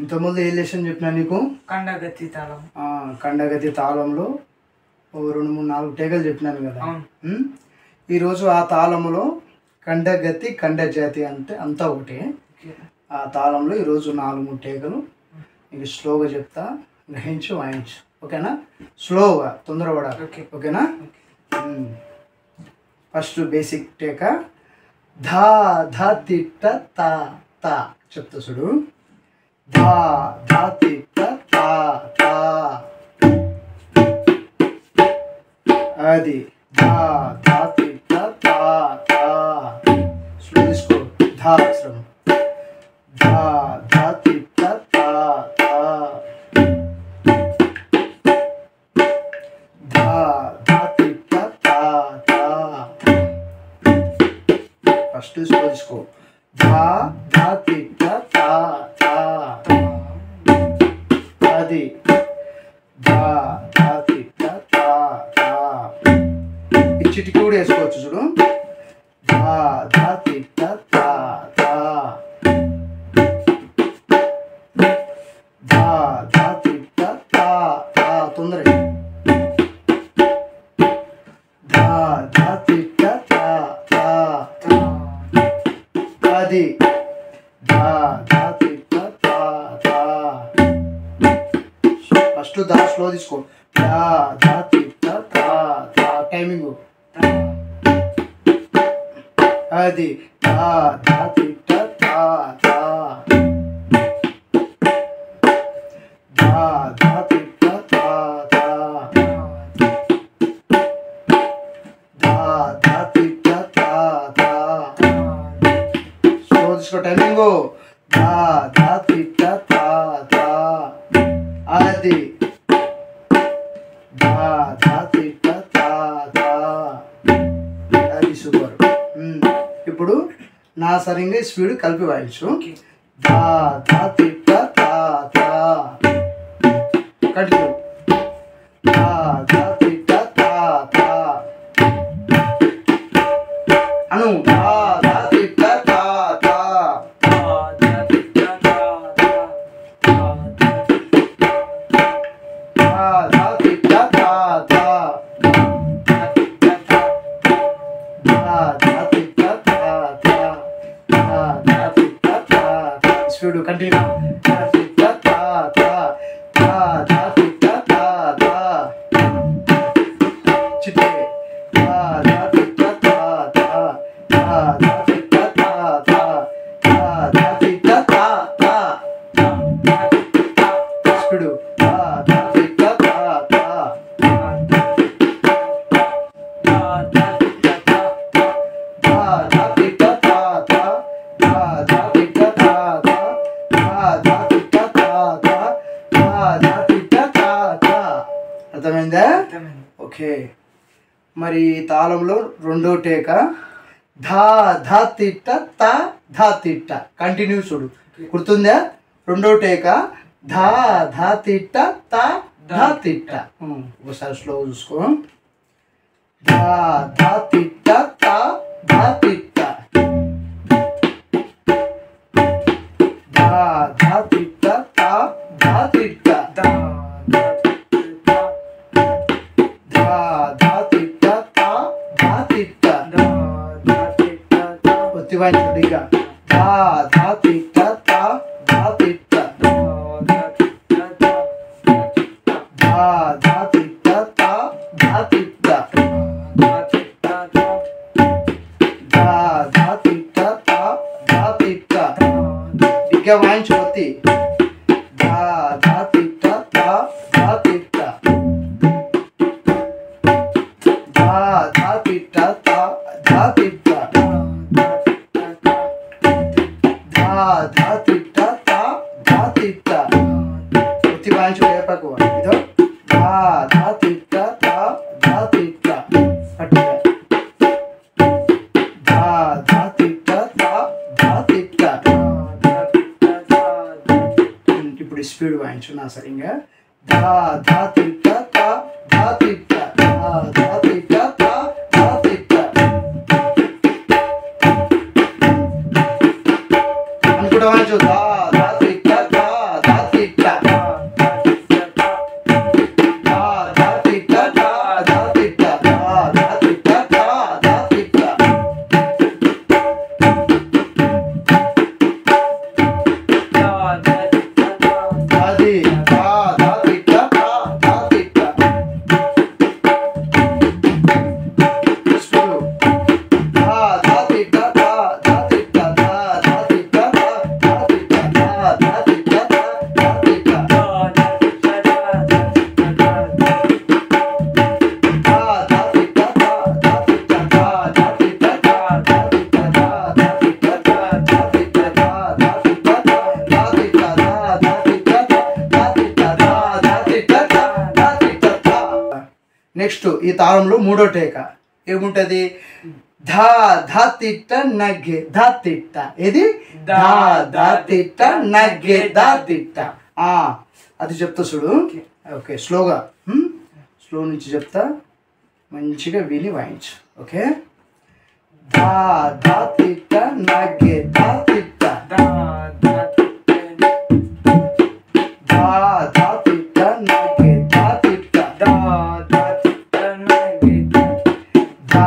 ఇంతకుముందు ఏ లెసన్ చెప్పినా నీకు? ఖండగతి తాళం. ఖండగతి తాళంలో 2, 3, 4 టేకలు చెప్పినాను కదా. ఈరోజు ఆ తాళంలో ఖండగతి ఖండజాతి అంటే అంతా ఒకటే. ఆ తాళంలో ఈరోజు 4, 3 టేకలు నీకు స్లోగా చెప్తా, గ్రహించు, వాయించు. ఓకేనా? స్లోగా, తొందరపడాలి. ఓకేనా? ఫస్ట్ బేసిక్ టేక ధా ధా తిట్ట తా తా చెప్తా చూడు. ధా ధా తిట్ట తా తా, అది ధా ధా తిట్ట తా తా. స్లో తీసుకో. ధా అక్షరం. ధా ధా తిట్ట తా తా, ధా ధా తిట్ట తా తా. ఫస్ట్ స్లో తీసుకో. ధా ధా తిట్ట తా తా, అది ధా ధా తిట్ట తా తా. ఈ చిటికి కూడా వేసుకోవచ్చు చూడు. ధా ధా తిట్ట తా తా, ధా ధా తిట్ట తా తా. తొందరగా. ధా ధా తిట్ట తా తా, అది ధా ధా తిట్ట తా తా. ఫస్ట్ దా స్లో తీసుకో. ధా ధా తిట్ట తా తా. టైమింగ్. అది ధా ధా తిట్ట తా తా, ధా ధా తిట్ట తా తా, ధా ధా తిట్ట తా తా. స్లో తీసుకో. టైమింగ్. ధా ధా తిట్ట తా తా, అది ధా ధా తిట్ట తా తా. అది సూపర్. ఇప్పుడు నా సరిగ్గా స్పీడ్ కలిపి వాయించు. ధా ధా తిట్ట తా తా. కంటిన్యూ. ధా ధా తిట్ట తా తా. అను ధా ధా తిట్ట తా తా. ధా ధా తిట్ట తా తా. ధా ధా తిట్ట తా తా. ధా ధా తిట్ట తా తా. Speed continue. ధా తిట్ట తా తా. ధా ధా తిట్ట తా తా. చిటే. ధా ధా తిట్ట తా తా. ధా ధా తిట్ట తా తా. ధా ధా తిట్ట తా తా. స్పీడ్. ధా ధా తిట్ట తా తా. ధా ధా తిట్ట తా తా. ధా ధా తిట్ట తా తా. ధా ధా తిట్ట తా తా. ధా ధా తిట్ట తా తా. ధా ధా తిట్ట తా తా. అర్థమైందా? ఓకే. మరి తాళంలో రెండో టేక ధా ధా తిట్ట తా ధా తిట్ట. కంటిన్యూ చూడు. గుర్తుందా? రెండో టేక ధా ధా తిట్ట తా ధా తిట్ట. ఒకసారి స్లో చూసుకో. ధా ధా తిట్ట తా ధా తిట్ట. ధా ధా తిట్ట తా ధా తిట్ట. ధా ధా తిట్ట తా ధా తిట్ట. ఒత్తి వాయించండి ఇక. ధా ధా తిట్ట తా ధా తిట్ట. ధా ధా తిట్ట తా ధా తిట్ట. ధా ధా తిట్ట తా ధా తిట్ట. ఇక వాయించు ఒత్తి. ధా ధా తిట్ట తా ధా తిట్ట. ధా ధా తిట్ట తా ధా తిట్ట. ధా ధా తిట్ట తా ధా తిట్ట. ఒత్తి వాయించు లేపకు. ఇదో ధా ధా తిట్ట తా ధా తిట్ట. గట్టిగా. ధా ధా తిట్ట తా ధా తిట్ట. ఇప్పుడు స్పీడ్ వాయించు నా సరిగ్గా. ధా ధా తిట్ట తా ధా తిట్ట. ధా ధా తిట్ట తా ధా తిట్ట. అనుకుంటా వాయించు. ధా ధా తిట్ట తా ధా నెక్స్ట్ ఈ తాళంలో మూడో టేక ఏముంటది? ధా ధా తిట్ట నగ్గే ధా తిట్ట. ఇది ధా ధా తిట్ట నగ్గే ధా తిట్ట. అది చెప్తా చూడు. ఓకే, స్లోగా స్లో నుంచి చెప్తా, మంచిగా విని వాయించు. ఓకే, ధా ధా తిట్ట నగ్గే ధా తిట్ట. ధా ధా తిట్ట నగ్గే ధా తిట్ట. ధా ధా తిట్ట నగ్గే ధా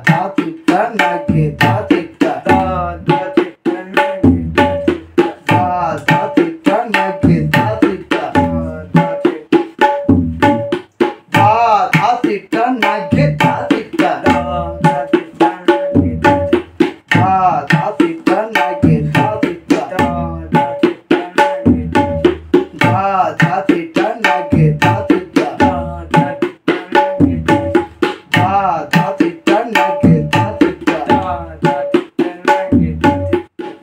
ధా తిట్ట నగ్గే ధా తిట్ట. ధా ధా తిట్ట నగ్గే ధా ధా తిట్ట నగ్గే ధా తిట్ట. ధా ధా తిట్ట నగ్గే ధా తిట్ట. ధా ధా తిట్ట నగ్గే ధా తిట్ట. ధా ధా తిట్ట నగ్గే ధా తిట్ట. ధా ధా తిట్ట నగ్గే ధా తిట్ట.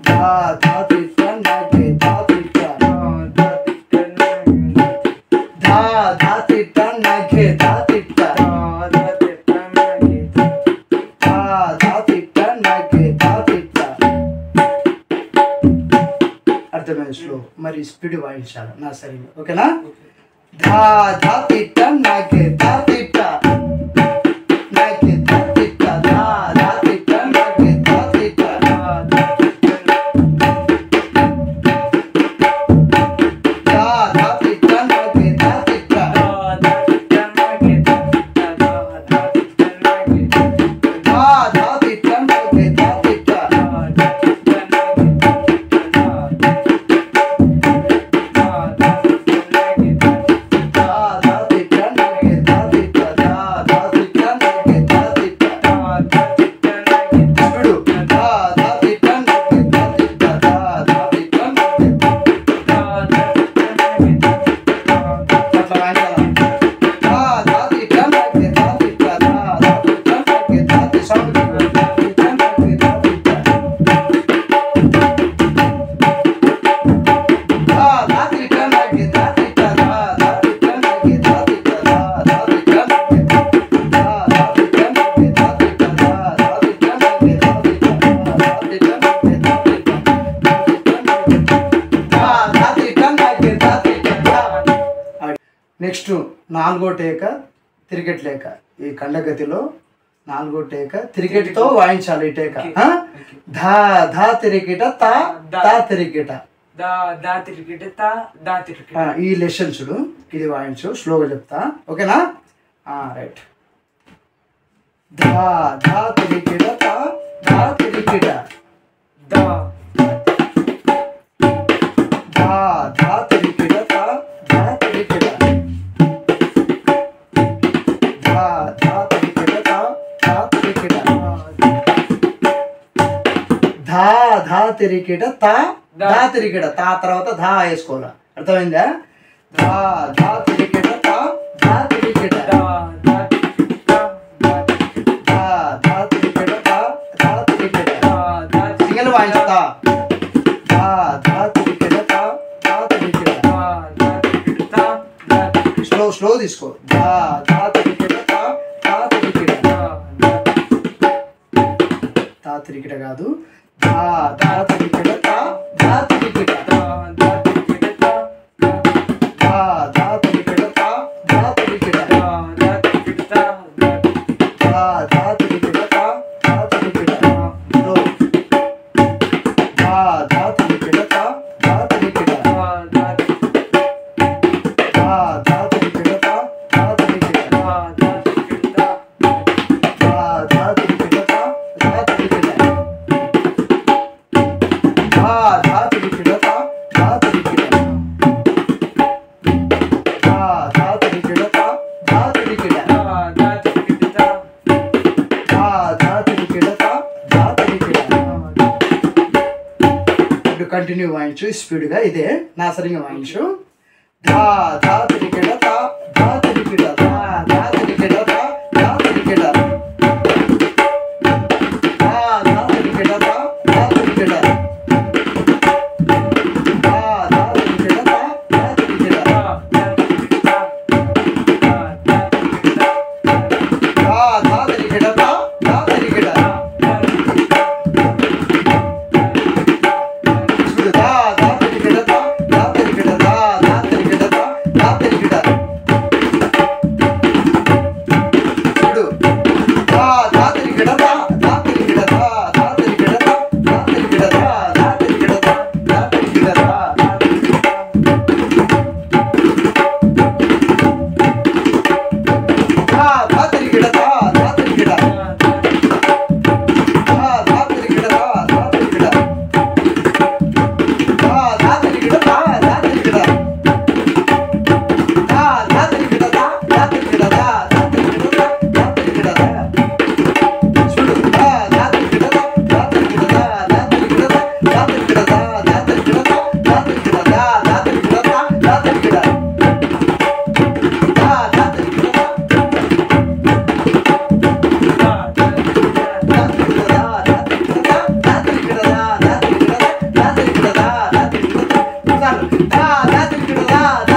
ధా ధా తిట్ట నగ్గే ధా తిట్ట. ధా ధా తిట్ట నగ్గే ధా తిట్ట. ధా ధా తిట్ట నగ్గే ధా తిట్ట. అర్థమైంది? స్లో మరి స్పీడ్ వాయించాలి నా సరిగ్గా. ఓకేనా? ధా ధా తిట్ట నగ్గే ధా తిట్ట. నగ్గే ధా తిట్ట. ధా ధా తిట్ట నగ్గే ధా తిట్ట. ధా ధా తిట్ట నగ్గే ధా తిట్ట. ధా ధా తిట్ట నగ్గే ధా తిట్ట. నెక్స్ట్ నాలుగో టేక తిరిగెట్ లేక. ఈ ఖండగతిలో నాలుగో టేక తిరిగెట్తో వాయించాలి ఈ టేక. ధా ధా తిరిగిట తా తా తిరిగిట. ఈ లెసన్ చూడు, ఇది వాయించు, స్లోగా చెప్తా. ఓకేనా? రైట్. ధా ధా తిరిగిట తా ధా తిరిగిట. ధా ధా తిరిగిట తా ధా తిరిగిట. ధా ధా తిరిగిట తా ధా తిరిగిట. ధా ధా తిరిగిట తా ధా తిరిగిట. తా తర్వాత ధా వేసుకోవాలి. అర్థమైందా? ధా ధా తిరిగిట తా ధా తిరిగిట. ధా ధా తిరిగిట తా ధా తిరిగిట. సింగల్ వాయించుతా. ధా ధా తిరిగిట తా ధా తిరిగిట. స్లో తీసుకో. ధా ధా తిరిగిట తా ధా తిరిగిట. తా తిరిగిట కాదు. ధా ధా తిరిగిట తా ధా తిరిగిట. ధా ధా తిరిగిట తా ధా తిరిగిట. ధా ధా తిరిగిట తా ధా తిరిగిట. ధా ధా తిరిగిట తా ధా తిరిగిట. ధా ధా తిరిగిట తా ధా తిరిగిట. ధా ధా తిరిగిట తా ధా తిరిగిట. ధా ధా తిరిగిట తా ధా తిరిగిట. ధా ధా తిరిగిట తా ధా తిరిగిట. ధా ధా తిరిగిట తా ధా తిరిగిట. ఇప్పుడు కంటిన్యూ వాయించు స్పీడ్గా. ఇదే నా సరిగా వాయించు. ధా ధా తిరిగిట తా ధా తిరిగిట. ధా ధా తిరిగిట తా ధా తిరిగిట. ధా ధా తిరిగిట తా ధా తిరిగిట. ధా ధా తిరిగిట తా ధా తిరిగిట. ధా ధా తిరిగిట తా धा